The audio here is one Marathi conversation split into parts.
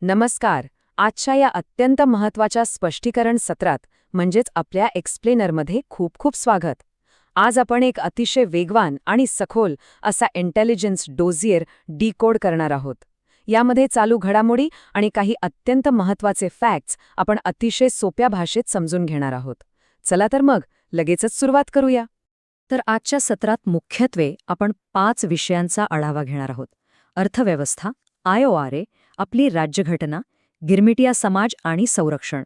नमस्कार. आजच्या या अत्यंत महत्त्वाच्या स्पष्टीकरण सत्रात म्हणजेच आपल्या एक्सप्लेनरमध्ये खूप खूप स्वागत. आज आपण एक अतिशय वेगवान आणि सखोल असा इंटेलिजन्स डोजियर डिकोड करणार आहोत. यामध्ये चालू घडामोडी आणि काही अत्यंत महत्त्वाचे फॅक्ट्स आपण अतिशय सोप्या भाषेत समजून घेणार आहोत. चला तर मग लगेचच सुरुवात करूया. तर आजच्या सत्रात मुख्यत्वे आपण 5 विषयांचा आढावा घेणार आहोत. अर्थव्यवस्था, IORA, आपली राज्यघटना, गिरमिटिया समाज आणि संरक्षण.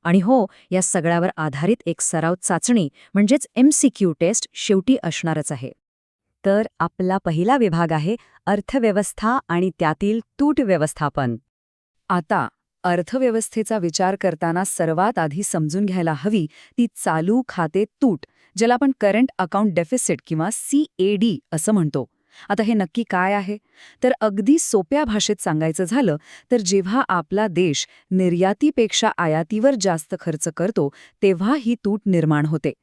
आणि हो, या सगळ्यावर आधारित एक सराव चाचणी म्हणजेच MCQ टेस्ट शेवटी असणारच आहे. तर आपला पहिला विभाग आहे अर्थव्यवस्था आणि त्यातील तूट व्यवस्थापन. आता अर्थव्यवस्थेचा विचार करताना सर्वात आधी समजून घ्यायला हवी ती चालू खाते तूट, ज्याला आपण करंट अकाउंट डेफिसिट किंवा CAD असं म्हणतो. आता हे नक्की काय आहे? तर अगदी सोप्या भाषेत सांगायचं झालं तर जेव्हा आपला देश निर्यातीपेक्षा आयातीवर जास्त खर्च करतो तेव्हा ही तूट निर्माण होते.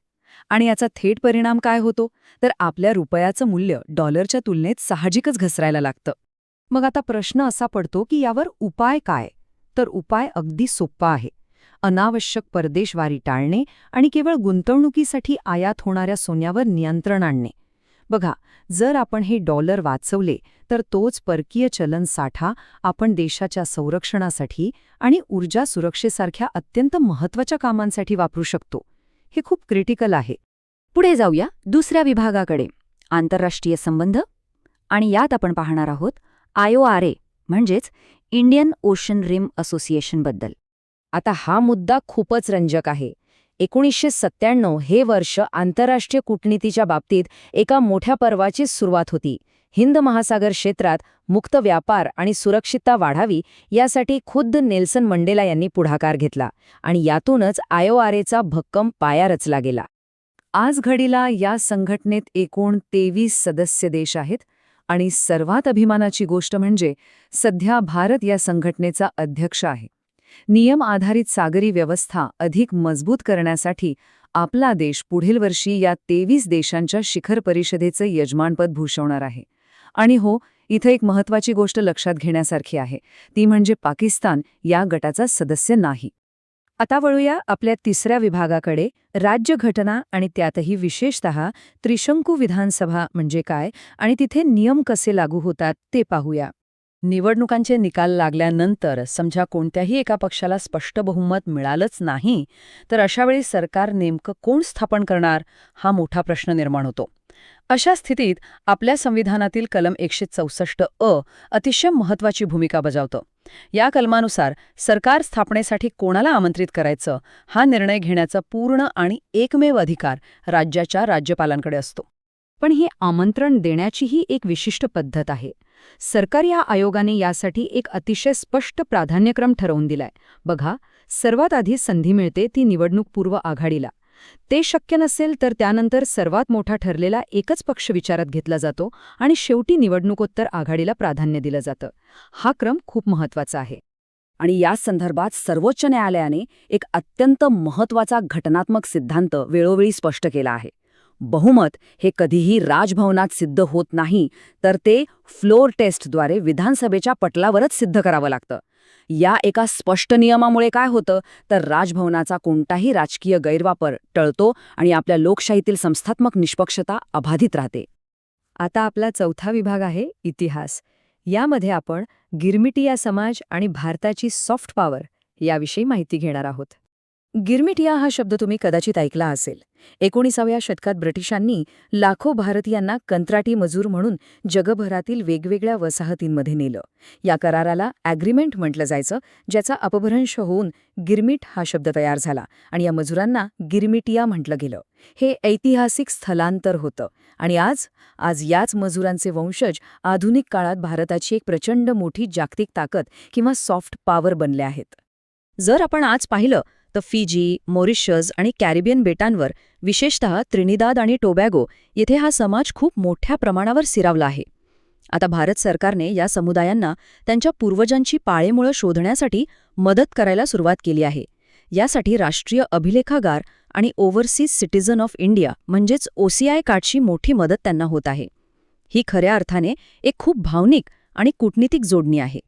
आणि याचा थेट परिणाम काय होतो? तर आपल्या रुपयाचं मूल्य डॉलरच्या तुलनेत साहजिकच घसरायला लागतं. मग आता प्रश्न असा पडतो की यावर उपाय काय? तर उपाय अगदी सोपा आहे. अनावश्यक परदेशवारी टाळणे आणि केवळ गुंतवणुकीसाठी आयात होणाऱ्या सोन्यावर नियंत्रण आणणे. बघा, जर आपण हे डॉलर वाचवले तर तोच परकीय चलन साठा आपण देशाच्या संरक्षणासाठी आणि ऊर्जा सुरक्षेसारख्या अत्यंत महत्त्वाच्या कामांसाठी वापरू शकतो. हे खूप क्रिटिकल आहे. पुढे जाऊया दुसऱ्या विभागाकडे, आंतरराष्ट्रीय संबंध. आणि यात आपण पाहणार आहोत IORA म्हणजेच इंडियन ओशन रिम असोसिएशनबद्दल. आता हा मुद्दा खूपच रंजक आहे. 1997 हे वर्ष आंतरराष्ट्रीय कूटनीतीच्या बाबतीत एका मोठ्या पर्वाची सुरुवात होती. हिंद महासागर क्षेत्रात मुक्त व्यापार आणि सुरक्षितता वाढावी यासाठी खुद्द नेल्सन मंडेला यांनी पुढाकार घेतला आणि यातूनच IORAचा भक्कम पाया रचला गेला. आज घडीला या संघटनेत एकूण 23 सदस्य देश आहेत आणि सर्वात अभिमानाची गोष्ट म्हणजे सध्या भारत या संघटनेचा अध्यक्ष आहे. नियम आधारित सागरी व्यवस्था अधिक मजबूत करण्यासाठी आपला देश पुढील वर्षी या 23 देशांच्या शिखर परिषदेचं यजमानपद भूषवणार आहे. आणि हो, इथं एक महत्त्वाची गोष्ट लक्षात घेण्यासारखी आहे, ती म्हणजे पाकिस्तान या गटाचा सदस्य नाही. आता वळूया आपल्या तिसऱ्या विभागाकडे, राज्यघटना आणि त्यातही विशेषतः त्रिशंकू विधानसभा म्हणजे काय आणि तिथे नियम कसे लागू होतात ते पाहूया. निवडणुकांचे निकाल लागल्यानंतर समजा कोणत्याही एका पक्षाला स्पष्ट बहुमत मिळालंच नाही, तर अशावेळी सरकार नेमकं कोण स्थापन करणार हा मोठा प्रश्न निर्माण होतो. अशा स्थितीत आपल्या संविधानातील कलम 164 अतिशय महत्त्वाची भूमिका बजावतं. या कलमानुसार सरकार स्थापनेसाठी कोणाला आमंत्रित करायचं हा निर्णय घेण्याचा पूर्ण आणि एकमेव अधिकार राज्याच्या राज्यपालांकडे असतो. पण हे आमंत्रण देण्याचीही एक विशिष्ट पद्धत आहे. सरकार या आयोगाने यासाठी एक अतिशय स्पष्ट प्राधान्यक्रम ठरवून दिलाय. बघा, सर्वात आधी संधी मिळते ती निवडणूकपूर्व आघाडीला. ते शक्य नसेल तर त्यानंतर सर्वात मोठा ठरलेला एकच पक्ष विचारात घेतला जातो आणि शेवटी निवडणुकोत्तर आघाडीला प्राधान्य दिलं जातं. हा क्रम खूप महत्त्वाचा आहे. आणि या संदर्भात सर्वोच्च न्यायालयाने एक अत्यंत महत्त्वाचा घटनात्मक सिद्धांत वेळोवेळी स्पष्ट केला आहे. बहुमत हे कधीही राजभवनात सिद्ध होत नाही, तर ते फ्लोर टेस्टद्वारे विधानसभेच्या पटलावरच सिद्ध करावं लागतं. या एका स्पष्ट नियमामुळे काय होतं तर राजभवनाचा कोणताही राजकीय गैरवापर टळतो आणि आपल्या लोकशाहीतील संस्थात्मक निष्पक्षता अबाधित राहते. आता आपला चौथा विभाग आहे इतिहास. यामध्ये आपण गिरमिटिया समाज आणि भारताची सॉफ्ट पॉवर याविषयी माहिती घेणार आहोत. गिरमिटिया हा शब्द तुम्ही कदाचित ऐकला असेल. 19व्या शतकात ब्रिटिशांनी लाखो भारतीयांना कंत्राटी मजूर म्हणून जगभरातील वेगवेगळ्या वसाहतींमध्ये नेलं. या कराराला ॲग्रीमेंट म्हटलं जायचं, ज्याचा अपभ्रंश होऊन गिरमिट हा शब्द तयार झाला आणि या मजुरांना गिरमिटिया म्हटलं गेलं. हे ऐतिहासिक स्थलांतर होतं आणि आज याच मजुरांचे वंशज आधुनिक काळात भारताची एक प्रचंड मोठी जागतिक ताकद किंवा सॉफ्ट पॉवर बनले आहेत. जर आपण आज पाहिलं तर फिजी, मॉरिशस आणि कॅरिबियन बेटांवर, विशेषतः त्रिनिदाद आणि टोबॅगो येथे हा समाज खूप मोठ्या प्रमाणावर स्थिरावला आहे. आता भारत सरकारने या समुदायांना त्यांच्या पूर्वजांची पाळेमुळं शोधण्यासाठी मदत करायला सुरुवात केली आहे. यासाठी राष्ट्रीय अभिलेखागार आणि ओव्हरसीज सिटिझन ऑफ इंडिया म्हणजेच OCI कार्डची मोठी मदत त्यांना होत आहे. ही खऱ्या अर्थाने एक खूप भावनिक आणि कूटनीतिक जोडणी आहे.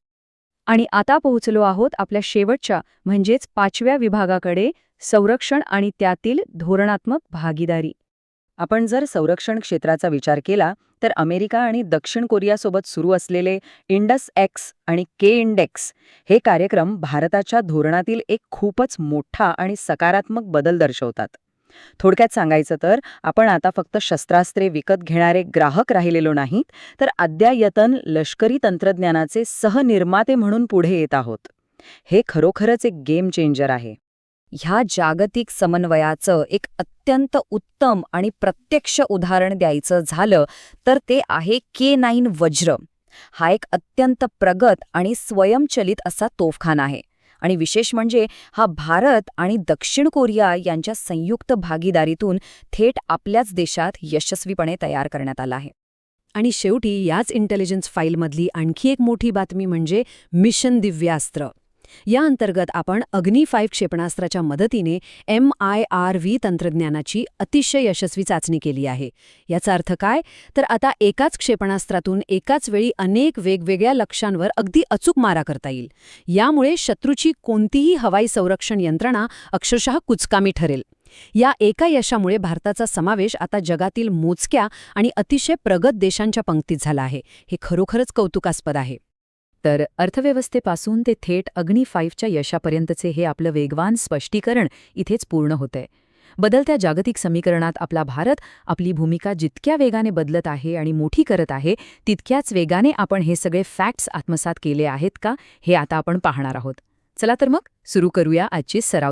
आणि आता पोहोचलो आहोत आपल्या शेवटच्या म्हणजेच 5व्या विभागाकडे, संरक्षण आणि त्यातील धोरणात्मक भागीदारी. आपण जर संरक्षण क्षेत्राचा विचार केला तर अमेरिका आणि दक्षिण कोरियासोबत सुरू असलेले इंडस एक्स आणि के इंडेक्स हे कार्यक्रम भारताच्या धोरणातील एक खूपच मोठा आणि सकारात्मक बदल दर्शवतात. थोडक्यात सांगायचं तर आपण आता फक्त शस्त्रास्त्रे विकत घेणारे ग्राहक राहिलेलो नाहीत, तर अद्ययातन लष्करी तंत्रज्ञानाचे सहनिर्माते म्हणून पुढे येत आहोत. हे खरोखरच एक गेम चेंजर आहे. ह्या जागतिक समन्वयाचं एक अत्यंत उत्तम आणि प्रत्यक्ष उदाहरण द्यायचं झालं तर ते आहे K9 वज्र. हा एक अत्यंत प्रगत आणि स्वयंचलित असा तोफखाना आहे. आणि विशेष म्हणजे हा भारत आणि दक्षिण कोरिया यांच्या संयुक्त भागीदारीतून थेट आपल्याच देशात यशस्वीपणे तयार करण्यात आला आहे. आणि शेवटी याच इंटेलिजन्स फाईलमधली आणखी एक मोठी बातमी म्हणजे मिशन दिव्यास्त्र. या अंतर्गत आपण अग्नी 5 क्षेपणास्त्राच्या मदतीने MIRV तंत्रज्ञानाची अतिशय यशस्वी चाचणी केली आहे. याचा अर्थ काय? तर आता एकाच क्षेपणास्त्रातून एकाच वेळी अनेक वेगवेगळ्या लक्ष्यांवर अगदी अचूक मारा करता येईल. यामुळे शत्रूची कोणतीही हवाई संरक्षण यंत्रणा अक्षरशः कुचकामी ठरेल. या एका यशामुळे भारताचा समावेश आता जगातील मोजक्या आणि अतिशय प्रगत देशांच्या पंक्तीत झाला आहे. हे खरोखरच कौतुकास्पद आहे. तर अर्थव्यवस्थेपासून ते थेट अग्नी 5च्या यशापर्यंतचे हे आपलं वेगवान स्पष्टीकरण इथेच पूर्ण होतंय. बदलत्या जागतिक समीकरणात आपला भारत आपली भूमिका जितक्या वेगाने बदलत आहे आणि मोठी करत आहे, तितक्याच वेगाने आपण हे सगळे फॅक्ट्स आत्मसात केले आहेत का, हे आता आपण पाहणार आहोत. चला तर मग सुरू करूया आजची सराव.